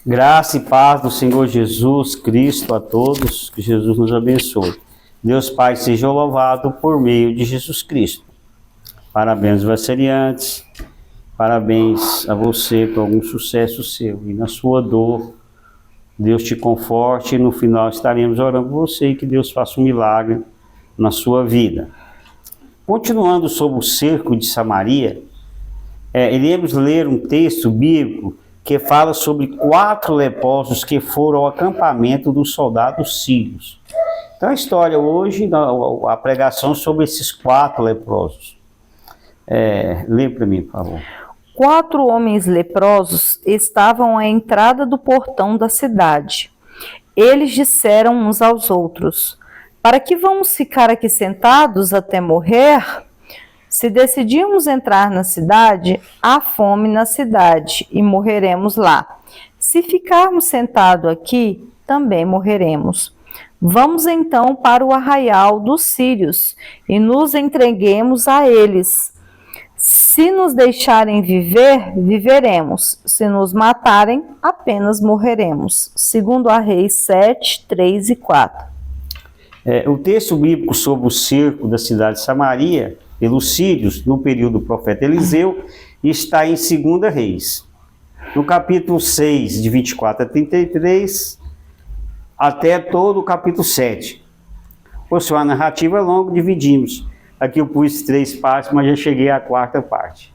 Graça e paz do Senhor Jesus Cristo a todos, que Jesus nos abençoe. Deus Pai seja louvado por meio de Jesus Cristo. Parabéns, aniversariantes, parabéns a você por algum sucesso seu. E na sua dor, Deus te conforte e no final estaremos orando por você e que Deus faça um milagre na sua vida. Continuando sobre o cerco de Samaria, iremos ler um texto bíblico que fala sobre 4 leprosos que foram ao acampamento dos soldados sírios. Então a história hoje, a pregação sobre esses 4 leprosos. Lê para mim, por favor. 4 homens leprosos estavam à entrada do portão da cidade. Eles disseram uns aos outros: para que vamos ficar aqui sentados até morrer? Se decidirmos entrar na cidade, há fome na cidade e morreremos lá. Se ficarmos sentados aqui, também morreremos. Vamos então para o arraial dos sírios e nos entreguemos a eles. Se nos deixarem viver, viveremos. Se nos matarem, apenas morreremos. Segundo a Reis 7, 3 e 4. O texto bíblico sobre o cerco da cidade de Samaria pelos sírios, no período do profeta Eliseu, está em 2 Reis. No capítulo 6, de 24 a 33, até todo o capítulo 7. Por sua a narrativa é longa, dividimos. Aqui eu pus 3 partes, mas já cheguei à 4ª parte.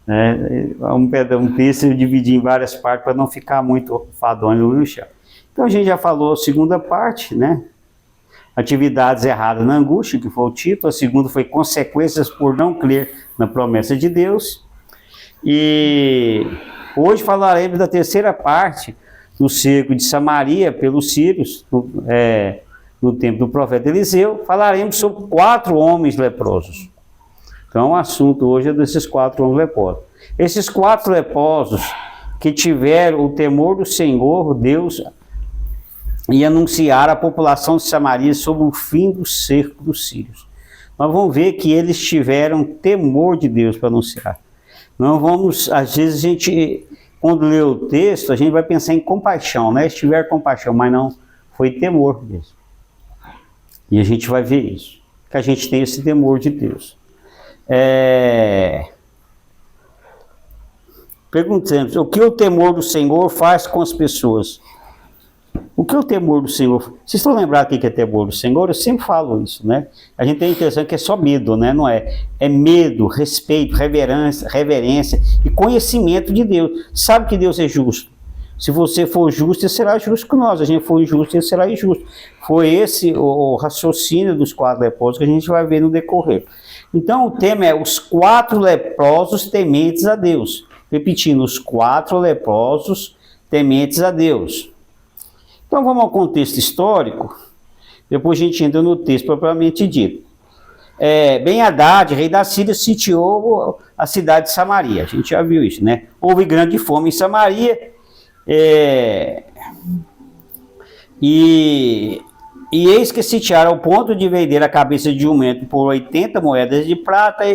Um texto eu dividi em várias partes para não ficar muito fadonho no chão. Então a gente já falou a segunda parte, né? Atividades erradas na angústia, que foi o título. A segunda foi consequências por não crer na promessa de Deus. E hoje falaremos da terceira parte do cerco de Samaria pelos sírios, no tempo do profeta Eliseu. Falaremos sobre 4 homens leprosos. Então o assunto hoje é desses 4 homens leprosos. Esses 4 leprosos que tiveram o temor do Senhor, Deus, e anunciar à população de Samaria sobre o fim do cerco dos sírios. Nós vamos ver que eles tiveram temor de Deus para anunciar. Não vamos, às vezes a gente, quando lê o texto, a gente vai pensar em compaixão, né? Eles tiveram compaixão, mas não, foi temor mesmo. E a gente vai ver isso, que a gente tem esse temor de Deus. Perguntamos, o que o temor do Senhor faz com as pessoas? O que é o temor do Senhor? Vocês estão lembrados o que é temor do Senhor? Eu sempre falo isso, né? A gente tem a impressão que é só medo, né? Não é. É medo, respeito, reverência e conhecimento de Deus. Sabe que Deus é justo. Se você for justo, ele será justo com nós. Se a gente for injusto, ele será injusto. Foi esse o raciocínio dos 4 leprosos que a gente vai ver no decorrer. Então o tema é os 4 leprosos tementes a Deus. Repetindo, os 4 leprosos tementes a Deus. Então vamos ao contexto histórico, depois a gente entra no texto propriamente dito. Ben-Hadad, rei da Síria, sitiou a cidade de Samaria. A gente já viu isso, né? Houve grande fome em Samaria, e eis que sitiaram ao ponto de vender a cabeça de jumento por 80 moedas de prata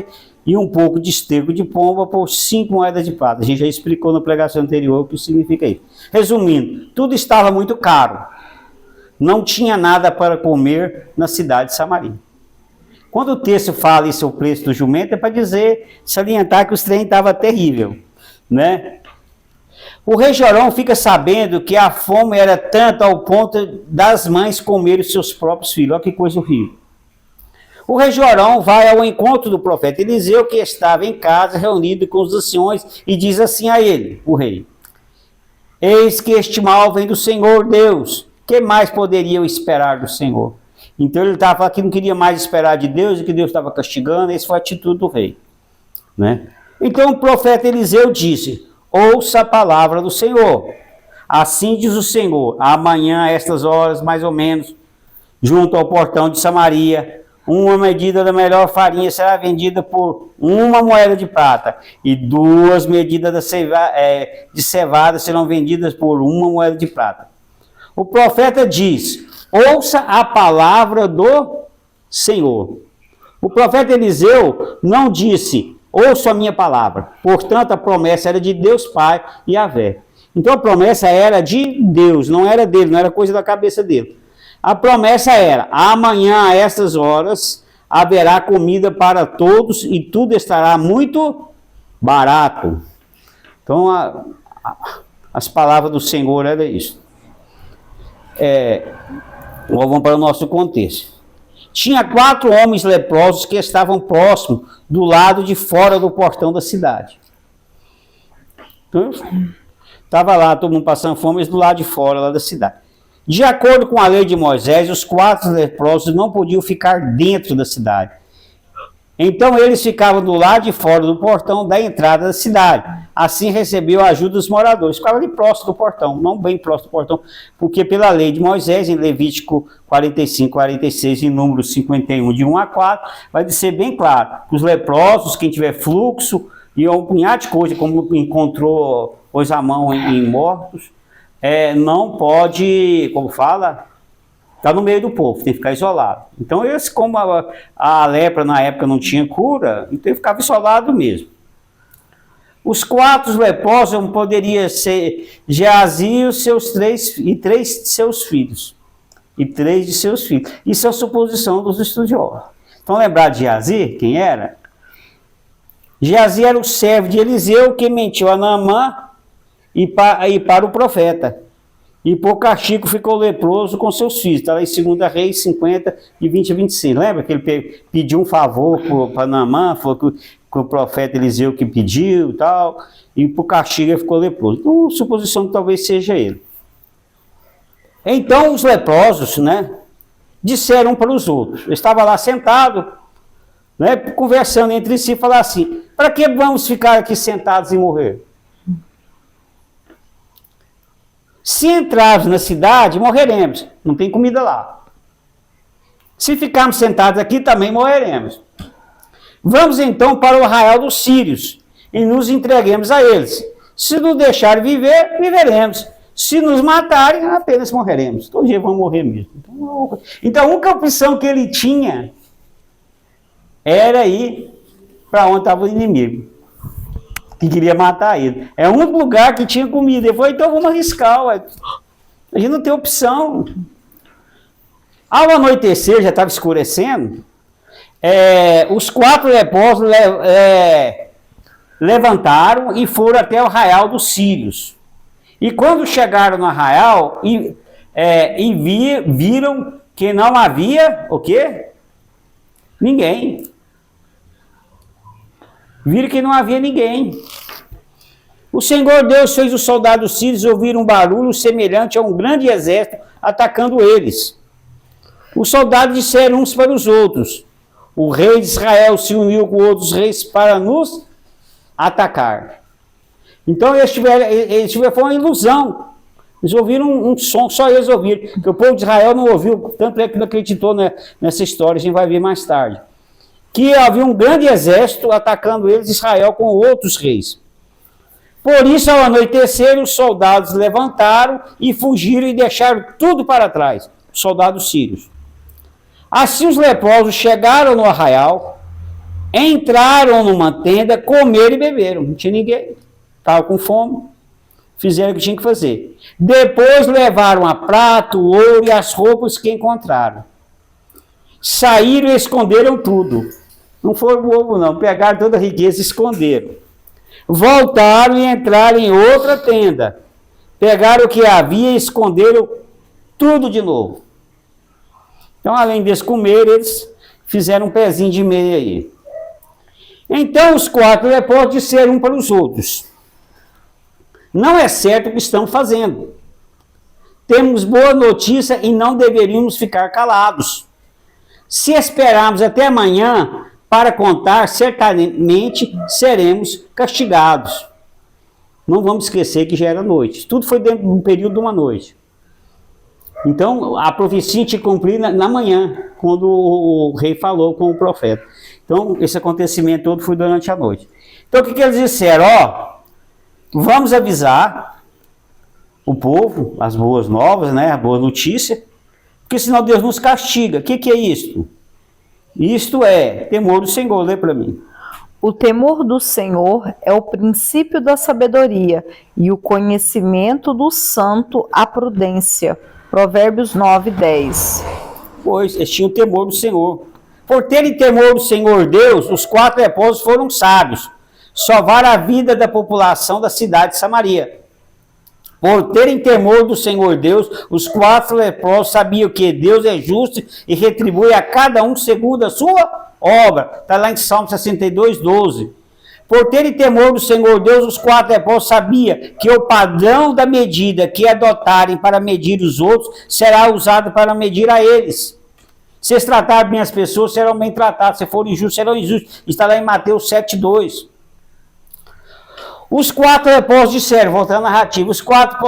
e um pouco de esterco de pomba por 5 moedas de prata. A gente já explicou na pregação anterior o que significa isso. Resumindo, tudo estava muito caro. Não tinha nada para comer na cidade de Samaria. Quando o texto fala isso, o preço do jumento, é para dizer, salientar que os trem estava terrível, né? O rei Jorão fica sabendo que a fome era tanto ao ponto das mães comerem seus próprios filhos. Olha que coisa horrível. O rei Jorão vai ao encontro do profeta Eliseu, que estava em casa, reunido com os anciões, e diz assim a ele, o rei: eis que este mal vem do Senhor Deus. Que mais poderia eu esperar do Senhor? Então ele estava falando que não queria mais esperar de Deus, e que Deus estava castigando. Essa foi a atitude do rei, né? Então o profeta Eliseu disse: ouça a palavra do Senhor. Assim diz o Senhor: amanhã, a estas horas, mais ou menos, junto ao portão de Samaria, uma medida da melhor farinha será vendida por 1 moeda de prata, e 2 medidas de cevada serão vendidas por 1 moeda de prata. O profeta diz: ouça a palavra do Senhor. O profeta Eliseu não disse: ouça a minha palavra. Portanto, a promessa era de Deus Pai e Yahvé. Então a promessa era de Deus, não era dele, não era coisa da cabeça dele. A promessa era: amanhã a estas horas haverá comida para todos e tudo estará muito barato. Então as palavras do Senhor eram isso. Vamos para o nosso contexto. Tinha 4 homens leprosos que estavam próximos do lado de fora do portão da cidade. Então, estava lá todo mundo passando fome, mas do lado de fora lá da cidade. De acordo com a lei de Moisés, os 4 leprosos não podiam ficar dentro da cidade. Então eles ficavam do lado de fora do portão da entrada da cidade. Assim recebeu a ajuda dos moradores. Ficavam ali próximo do portão, não bem próximo do portão, porque pela lei de Moisés, em Levítico 45, 46 e número 51, de 1 a 4, vai dizer bem claro que os leprosos, quem tiver fluxo e um punhado de coisa, como encontrou pôs a mão em mortos, não pode, como fala, está no meio do povo, tem que ficar isolado. Então, esse, como a lepra na época não tinha cura, então ele ficava isolado mesmo. Os 4 leprosos poderiam ser Geazi e os seus 3 de seus filhos. E 3 de seus filhos. Isso é a suposição dos estudiosos. Então, lembrar de Geazi, quem era? Geazi era o servo de Eliseu que mentiu a Naamã e para o profeta. E por castigo ficou leproso com seus filhos. Está lá em 2 Reis 50, de 20 a 26. Lembra que ele pediu um favor para Naamã, falou que o profeta Eliseu que pediu e tal, e por castigo ele ficou leproso. Então, suposição que talvez seja ele. Então os leprosos, disseram para os outros. Eu estava lá sentado, conversando entre si, falaram assim: para que vamos ficar aqui sentados e morrer? Se entrarmos na cidade, morreremos. Não tem comida lá. Se ficarmos sentados aqui, também morreremos. Vamos então para o arraial dos sírios e nos entreguemos a eles. Se nos deixarem viver, viveremos. Se nos matarem, apenas morreremos. Todo dia vamos morrer mesmo. Então a única opção que ele tinha era ir para onde estava o inimigo, que queria matar ele. É o único lugar que tinha comida. Ele falou: então vamos arriscar. Ué. A gente não tem opção. Ao anoitecer, já estava escurecendo, os 4 leprosos levantaram e foram até o arraial dos sírios. E quando chegaram no arraial, viram que não havia o quê? Ninguém. Viram que não havia ninguém. O Senhor Deus fez os soldados sírios ouvir um barulho semelhante a um grande exército atacando eles. Os soldados disseram uns para os outros: o rei de Israel se uniu com outros reis para nos atacar. Então foi uma ilusão. Eles ouviram um som, só eles ouviram. Porque o povo de Israel não ouviu, tanto é que não acreditou nessa história, a gente vai ver mais tarde. Que havia um grande exército atacando eles, Israel, com outros reis. Por isso, ao anoitecer, os soldados levantaram e fugiram e deixaram tudo para trás, os soldados sírios. Assim os leprosos chegaram no arraial, entraram numa tenda, comeram e beberam. Não tinha ninguém, estavam com fome, fizeram o que tinham que fazer. Depois levaram a prata, o ouro e as roupas que encontraram. Saíram e esconderam tudo. Não foi bobo não, pegaram toda a riqueza e esconderam. Voltaram e entraram em outra tenda. Pegaram o que havia e esconderam tudo de novo. Então, além deles comer, eles fizeram um pezinho de meia aí. Então, os 4 leprosos disseram um para os outros: não é certo o que estão fazendo. Temos boa notícia e não deveríamos ficar calados. Se esperarmos até amanhã para contar, certamente seremos castigados. Não vamos esquecer que já era noite. Tudo foi dentro de um período de uma noite. Então, a profecia tinha que cumprir na manhã, quando o rei falou com o profeta. Então, esse acontecimento todo foi durante a noite. Então, o que eles disseram? Vamos avisar o povo, as boas novas, a boa notícia, porque senão Deus nos castiga. O que é isto? Isto é temor do Senhor, lê para mim. O temor do Senhor é o princípio da sabedoria, e o conhecimento do santo a prudência. Provérbios 9:10. Pois eles tinham temor do Senhor. Por terem temor do Senhor Deus, os 4 leprosos foram sábios, salvaram a vida da população da cidade de Samaria. Por terem temor do Senhor Deus, os 4 leprosos sabiam que Deus é justo e retribui a cada um segundo a sua obra. Está lá em Salmo 62:12. Por terem temor do Senhor Deus, os 4 leprosos sabiam que o padrão da medida que adotarem para medir os outros será usado para medir a eles. Se eles tratarem bem as pessoas, serão bem tratados. Se forem injustos, serão injustos. Está lá em Mateus 7:2. Os 4 leprosos disseram, voltando à narrativa, os 4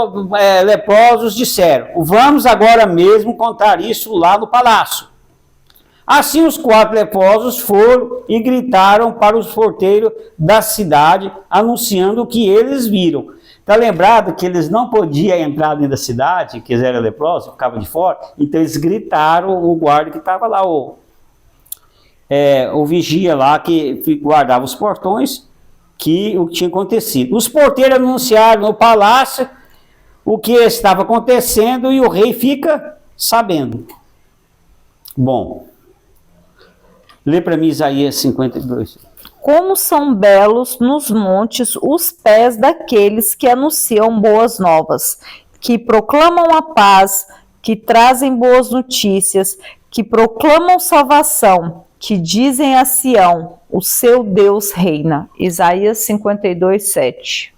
leprosos disseram, vamos agora mesmo contar isso lá no palácio. Assim os 4 leprosos foram e gritaram para os porteiros da cidade, anunciando o que eles viram. Está lembrado que eles não podiam entrar dentro da cidade, que eles eram leprosos, ficavam de fora, então eles gritaram o guarda que estava lá, o vigia lá que guardava os portões, que o que tinha acontecido. Os porteiros anunciaram no palácio o que estava acontecendo e o rei fica sabendo. Bom, lê para mim Isaías 52. Como são belos nos montes os pés daqueles que anunciam boas novas, que proclamam a paz, que trazem boas notícias, que proclamam salvação, que dizem a Sião, o seu Deus reina. Isaías 52:7.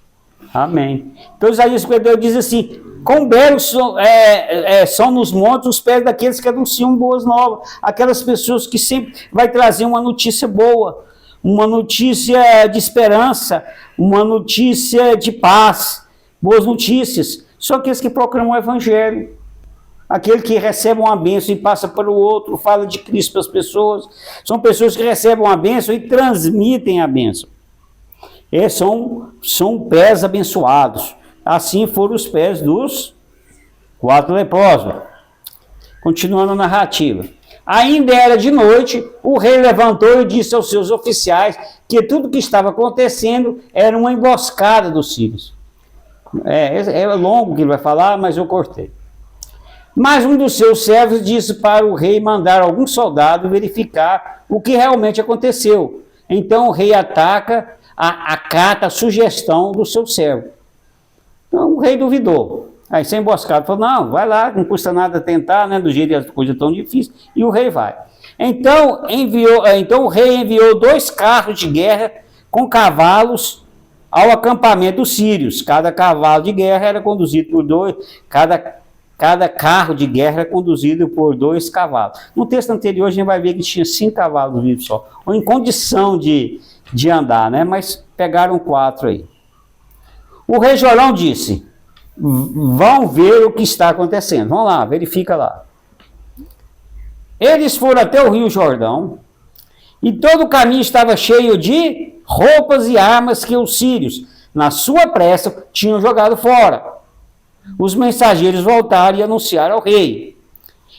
Amém. Então Isaías 52 diz assim, quão belos são nos montes os pés daqueles que anunciam boas novas, aquelas pessoas que sempre vai trazer uma notícia boa, uma notícia de esperança, uma notícia de paz, boas notícias. São aqueles que proclamam o evangelho, aquele que recebe uma bênção e passa para o outro, fala de Cristo para as pessoas. São pessoas que recebem uma bênção e transmitem a bênção. São pés abençoados. Assim foram os pés dos 4 leprosos. Continuando a narrativa. Ainda era de noite, o rei levantou e disse aos seus oficiais que tudo o que estava acontecendo era uma emboscada dos sírios. É longo que ele vai falar, mas eu cortei. Mas um dos seus servos disse para o rei mandar algum soldado verificar o que realmente aconteceu. Então o rei acata a sugestão do seu servo. Então o rei duvidou. Aí sem emboscado, falou, não, vai lá, não custa nada tentar, né, do jeito que as coisas tão difíceis, e o rei vai. Então o rei enviou 2 carros de guerra com cavalos ao acampamento dos sírios. Cada cavalo de guerra era conduzido por 2, cada carro de guerra era conduzido por 2 cavalos. No texto anterior a gente vai ver que tinha 5 cavalos vivos só, ou em condição de andar, né, mas pegaram 4 aí. O rei Jorão disse, vão ver o que está acontecendo. Vão lá, verifica lá. Eles foram até o rio Jordão, e todo o caminho estava cheio de roupas e armas que os sírios, na sua pressa, tinham jogado fora. Os mensageiros voltaram e anunciaram ao rei.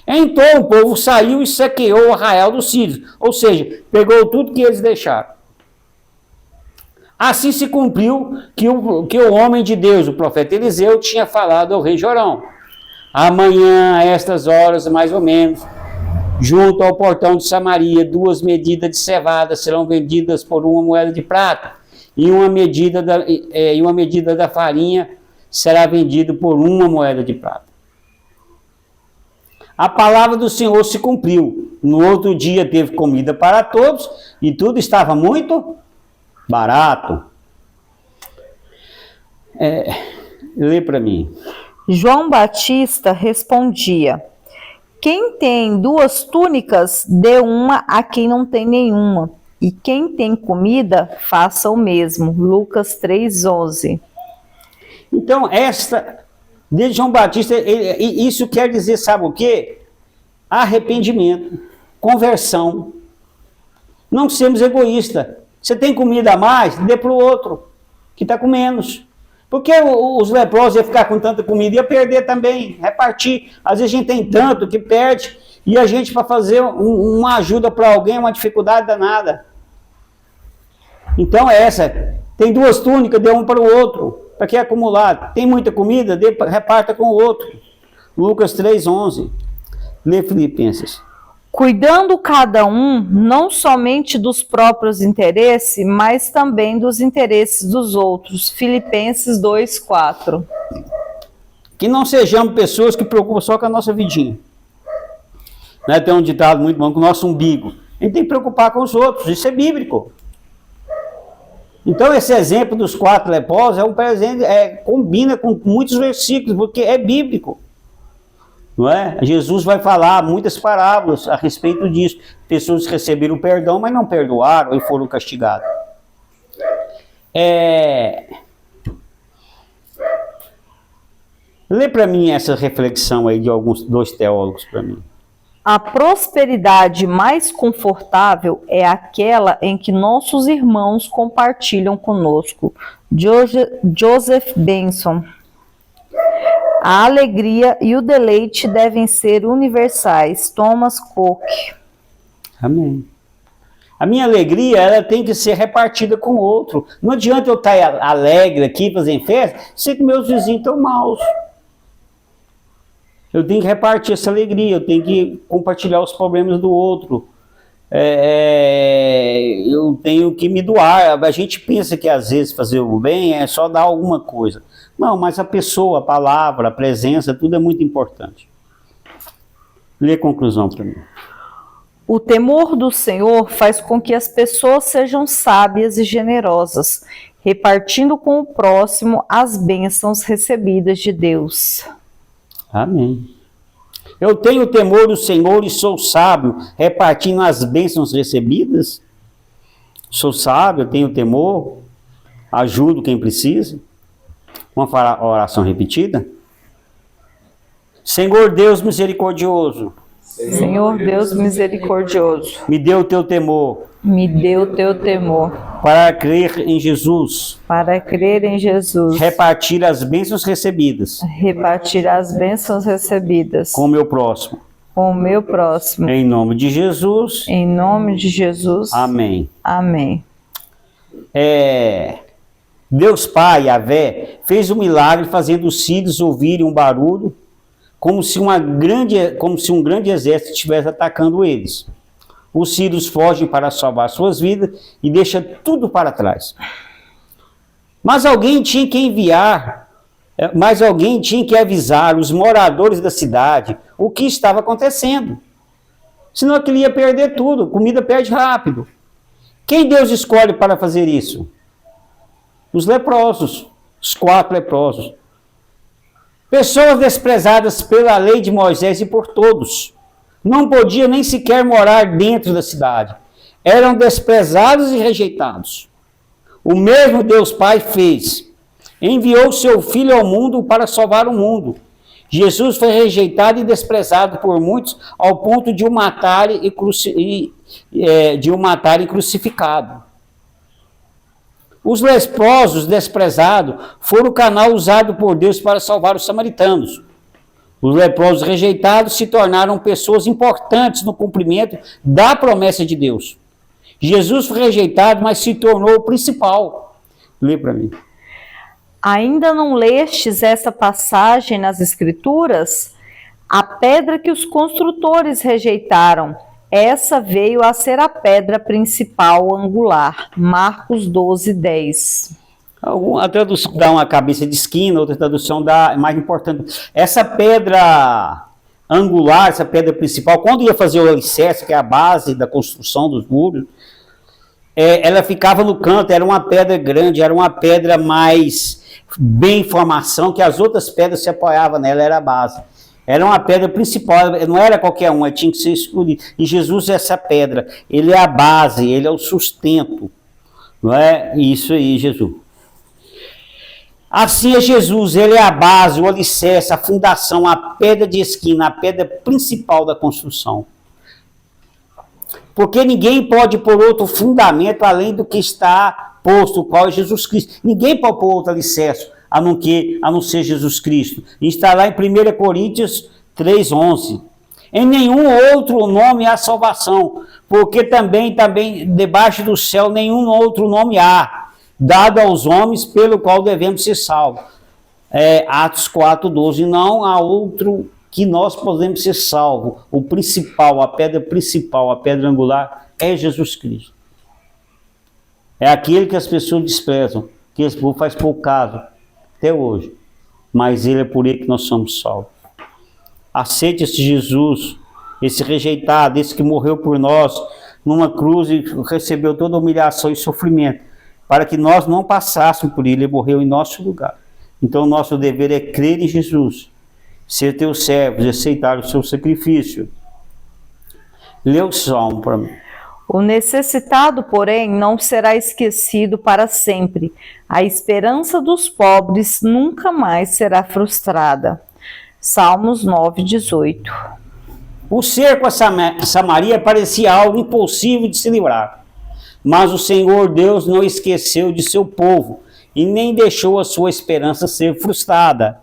Então o povo saiu e saqueou o arraial dos sírios, ou seja, pegou tudo que eles deixaram. Assim se cumpriu que o homem de Deus, o profeta Eliseu, tinha falado ao rei Jorão. Amanhã, a estas horas, mais ou menos, junto ao portão de Samaria, 2 medidas de cevada serão vendidas por 1 moeda de prata, e uma medida da farinha será vendida por 1 moeda de prata. A palavra do Senhor se cumpriu. No outro dia teve comida para todos, e tudo estava muito barato. Lê para mim. João Batista respondia, quem tem 2 túnicas, dê uma a quem não tem nenhuma, e quem tem comida, faça o mesmo. Lucas 3:11. Então, desde João Batista, isso quer dizer, sabe o quê? Arrependimento, conversão. Não sermos egoístas. Você tem comida a mais, dê para o outro, que está com menos. Porque os leprosos iam ficar com tanta comida, ia perder também, repartir. Às vezes a gente tem tanto que perde, e a gente para fazer uma ajuda para alguém é uma dificuldade danada. Então é essa. Tem 2 túnicas, dê um para o outro. Para que acumular? Tem muita comida, reparta com o outro. Lucas 3:11. Lê Filipenses. Cuidando cada um não somente dos próprios interesses, mas também dos interesses dos outros. Filipenses 2:4. Que não sejamos pessoas que preocupam só com a nossa vidinha. Né? Tem um ditado muito bom, com o nosso umbigo. A gente tem que preocupar com os outros, isso é bíblico. Então esse exemplo dos 4 leprosos é um presente, combina com muitos versículos, porque é bíblico. Não é? Jesus vai falar muitas parábolas a respeito disso. Pessoas receberam perdão, mas não perdoaram e foram castigadas. Lê para mim essa reflexão aí de 2 teólogos para mim. A prosperidade mais confortável é aquela em que nossos irmãos compartilham conosco. Joseph Benson. A alegria e o deleite devem ser universais. Thomas Cook. Amém. A minha alegria, ela tem que ser repartida com o outro. Não adianta eu estar alegre aqui, fazendo festa, sei que meus vizinhos estão maus. Eu tenho que repartir essa alegria, eu tenho que compartilhar os problemas do outro. Eu tenho que me doar. A gente pensa que às vezes fazer o bem é só dar alguma coisa. Não, mas a pessoa, a palavra, a presença, tudo é muito importante. Lê a conclusão para mim. O temor do Senhor faz com que as pessoas sejam sábias e generosas, repartindo com o próximo as bênçãos recebidas de Deus. Amém. Eu tenho o temor do Senhor e sou sábio, repartindo as bênçãos recebidas. Sou sábio, eu tenho temor, ajudo quem precisa. Vamos falar a oração repetida? Senhor Deus misericordioso. Senhor Deus misericordioso. Me dê o teu temor. Me dê o teu temor. Para crer em Jesus. Para crer em Jesus. Repartir as bênçãos recebidas. Repartir as bênçãos recebidas. Com o meu próximo. Com o meu próximo. Em nome de Jesus. Em nome de Jesus. Amém. Amém. Deus Pai, Yahvé, fez um milagre fazendo os sírios ouvirem um barulho, como se um grande exército estivesse atacando eles. Os sírios fogem para salvar suas vidas e deixam tudo para trás. Mas alguém tinha que avisar os moradores da cidade o que estava acontecendo. Senão aquilo ia perder tudo, comida perde rápido. Quem Deus escolhe para fazer isso? Os leprosos, os 4 leprosos. Pessoas desprezadas pela lei de Moisés e por todos. Não podiam nem sequer morar dentro da cidade. Eram desprezados e rejeitados. O mesmo Deus Pai fez. Enviou seu Filho ao mundo para salvar o mundo. Jesus foi rejeitado e desprezado por muitos ao ponto de o matarem e crucificado. Os leprosos desprezados foram o canal usado por Deus para salvar os samaritanos. Os leprosos rejeitados se tornaram pessoas importantes no cumprimento da promessa de Deus. Jesus foi rejeitado, mas se tornou o principal. Lê para mim. Ainda não lestes essa passagem nas Escrituras? A pedra que os construtores rejeitaram, essa veio a ser a pedra principal angular. Marcos 12:10. A tradução dá uma cabeça de esquina, outra tradução dá, mais importante. Essa pedra angular, essa pedra principal, quando ia fazer o alicerce, que é a base da construção dos muros, ela ficava no canto, era uma pedra grande, era uma pedra mais bem em formação, que as outras pedras se apoiavam nela, era a base. Era uma pedra principal, não era qualquer uma, tinha que ser escolhido. E Jesus é essa pedra, ele é a base, ele é o sustento. Não é isso aí, Jesus. Assim é Jesus, ele é a base, o alicerce, a fundação, a pedra de esquina, a pedra principal da construção. Porque ninguém pode pôr outro fundamento além do que está posto, o qual é Jesus Cristo. Ninguém pode pôr outro alicerce a não ser Jesus Cristo. E está lá em 1 Coríntios 3:11. Em nenhum outro nome há salvação, porque também debaixo do céu nenhum outro nome há, dado aos homens pelo qual devemos ser salvos. Atos 4:12, não há outro que nós podemos ser salvos. O principal, a pedra angular é Jesus Cristo. É aquele que as pessoas desprezam, que esse povo faz pouco caso, até hoje. Mas ele é por ele que nós somos salvos. Aceite esse Jesus, esse rejeitado, esse que morreu por nós numa cruz e recebeu toda a humilhação e sofrimento, para que nós não passássemos por ele, ele morreu em nosso lugar. Então, nosso dever é crer em Jesus, ser teus servos, aceitar o seu sacrifício. Lê o salmo para mim. O necessitado, porém, não será esquecido para sempre. A esperança dos pobres nunca mais será frustrada. Salmos 9:18. O cerco a Samaria parecia algo impossível de se livrar. Mas o Senhor Deus não esqueceu de seu povo e nem deixou a sua esperança ser frustrada.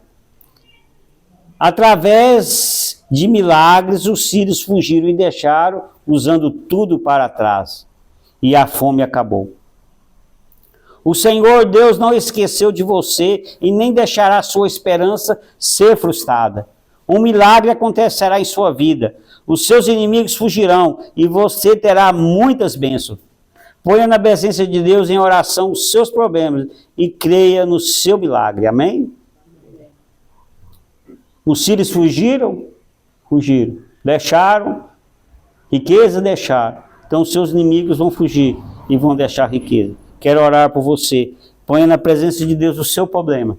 Através de milagres, os sírios fugiram e deixaram, usando tudo para trás. E a fome acabou. O Senhor Deus não esqueceu de você e nem deixará a sua esperança ser frustrada. Um milagre acontecerá em sua vida. Os seus inimigos fugirão e você terá muitas bênçãos. Ponha na presença de Deus em oração os seus problemas e creia no seu milagre. Amém? Os sírios fugiram? Fugiram. Deixaram riqueza? Deixaram. Então os seus inimigos vão fugir e vão deixar riqueza. Quero orar por você. Ponha na presença de Deus o seu problema.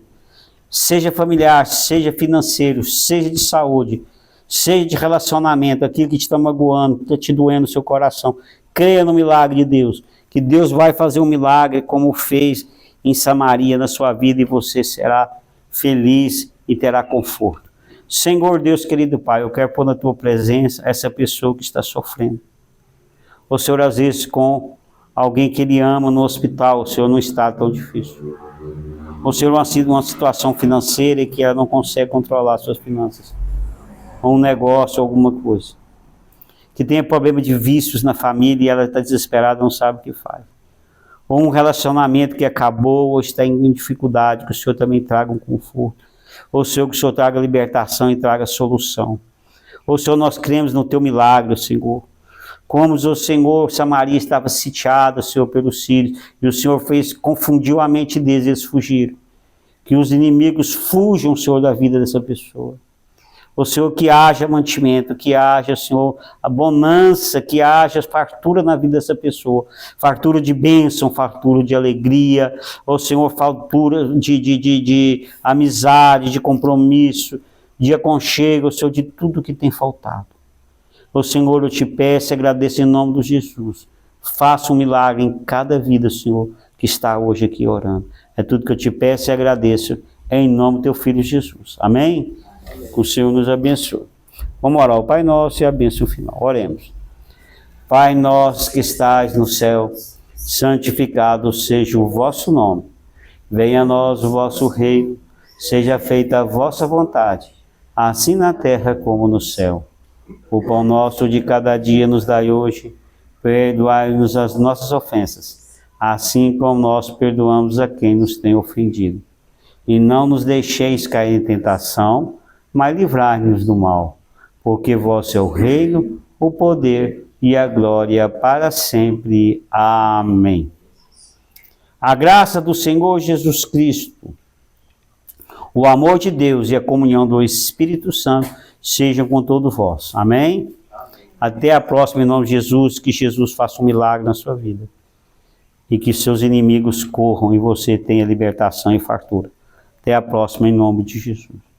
Seja familiar, seja financeiro, seja de saúde, seja de relacionamento, aquilo que te está magoando, que está te doendo no seu coração. Creia no milagre de Deus, que Deus vai fazer um milagre como fez em Samaria na sua vida e você será feliz e terá conforto. Senhor Deus, querido Pai, eu quero pôr na tua presença essa pessoa que está sofrendo. O Senhor, às vezes, com alguém que ele ama no hospital, o Senhor não está tão difícil. O Senhor, uma situação financeira que ela não consegue controlar suas finanças. Ou um negócio, alguma coisa. Que tenha problema de vícios na família e ela está desesperada, não sabe o que faz. Ou um relacionamento que acabou ou está em dificuldade, que o Senhor também traga um conforto. Ou Senhor, que o Senhor traga libertação e traga solução. Ou Senhor, nós cremos no teu milagre, Senhor. Como o Senhor, Samaria estava sitiada, Senhor, pelos sírios, e o Senhor confundiu a mente deles, eles fugiram. Que os inimigos fujam, Senhor, da vida dessa pessoa. O Senhor, que haja mantimento, que haja, Senhor, a bonança, que haja fartura na vida dessa pessoa. Fartura de bênção, fartura de alegria. O Senhor, fartura de amizade, de compromisso, de aconchego, Senhor, de tudo que tem faltado. O Senhor, eu te peço e agradeço em nome de Jesus. Faça um milagre em cada vida, Senhor, que está hoje aqui orando. É tudo que eu te peço e agradeço em nome do teu Filho Jesus. Amém? Que o Senhor nos abençoe. Vamos orar ao Pai Nosso e a bênção final. Oremos. Pai nosso que estás no céu, santificado seja o vosso nome. Venha a nós o vosso reino, seja feita a vossa vontade, assim na terra como no céu. O pão nosso de cada dia nos dai hoje, perdoai-nos as nossas ofensas, assim como nós perdoamos a quem nos tem ofendido. E não nos deixeis cair em tentação, mas livrai-nos do mal, porque vosso é o reino, o poder e a glória para sempre. Amém. A graça do Senhor Jesus Cristo, o amor de Deus e a comunhão do Espírito Santo sejam com todos vós. Amém? Até a próxima, em nome de Jesus, que Jesus faça um milagre na sua vida. E que seus inimigos corram e você tenha libertação e fartura. Até a próxima, em nome de Jesus.